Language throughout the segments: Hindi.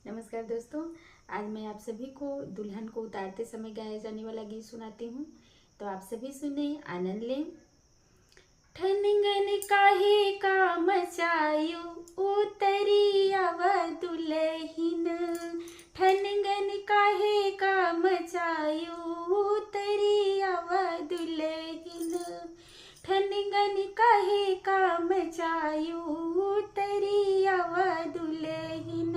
नमस्कार दोस्तों। आज मैं आप सभी को दुल्हन को उतारते समय गाया जाने वाला गीत सुनाती हूँ, तो आप सभी सुने, आनंद लें। ठनगन काहे का मचायो उतरी आव दुल्हिन, ठनगन काहे का मचायो उतरी आव दुल्हिन, ठनगन काहे का मचायो उतरी आव दुल्हिन।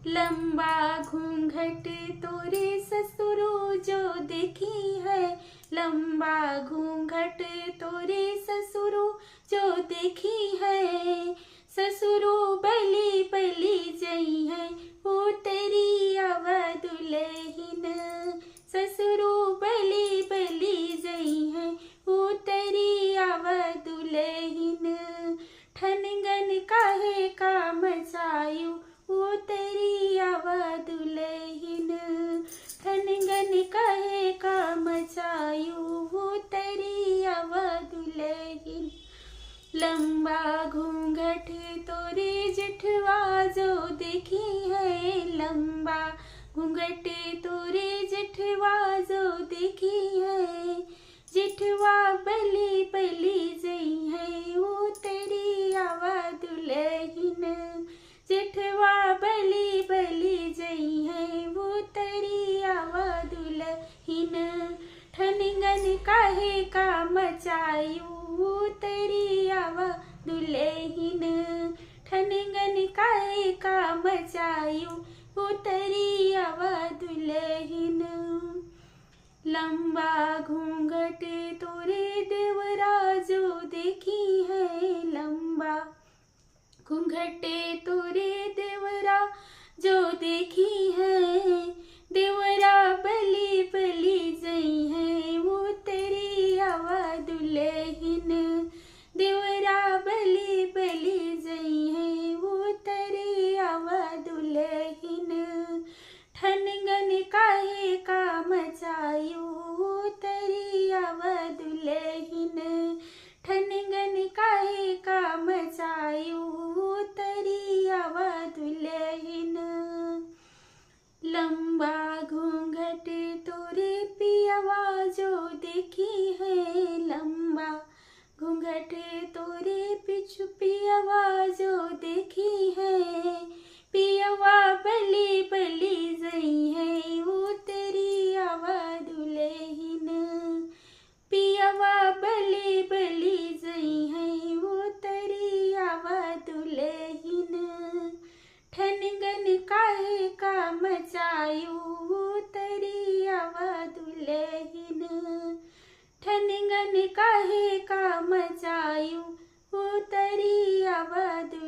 लंबा घूंघट तोरे ससुरो जो देखी है, लंबा घूंघट तोरे ससुरो जो देखी है, ससुरो बली बली जई है ओ तेरी आव दुल्हिन, ससुरो बली बली जई है ओ तेरी आव दुल्हिन। ठनगन काहे का मचायो ओ तेरी आव दुल्हिन, ठनगन काहे का मचायो ओ तेरी आव दुल्हिन। लंबा घूंघट तोरे जेठवा जो देखी है, लंबा घूंघट तोरे जेठवा जो देखी है, जेठवा बली बली जई है ओ तेरी आव दुल्हिन, जेठवा बली बली जई है वो तेरी आव दुल्हिन। ठनगन काहे का मचायो वो तेरी आव दुल्हिन, ठनगन काहे का मचायो वो तेरी आव दुल्हिन। लंबा घूंघट तोरे देवरा जो देखी है, लंबा घूंघटे तोरे देवरा जो देखी है, देवरा बली बली जई है वो तेरी आव दुल्हिन, देवरा बली बली जई है वो तेरी आव दुल्हिन। ठनगन काहे का मचायो वो तेरी आव दुल्हिन, ठनगन काहे का मचायो वो तेरी आव दुल्हिन। लंबा घूंघट तोरे पियवा जो देखी है, लंबा घूंघट तोरे पिछु पियवा जो देखी है, पियवा बली बली जई है वो तेरी आव दुल्हिन, पियवा बली बली जई है वो तेरी आव दुल्हिन। ठनगन काहे का मचायो वो तेरी आव दुल्हिन, ठनगन काहे का मचायो वो तेरी आव दुल्हिन।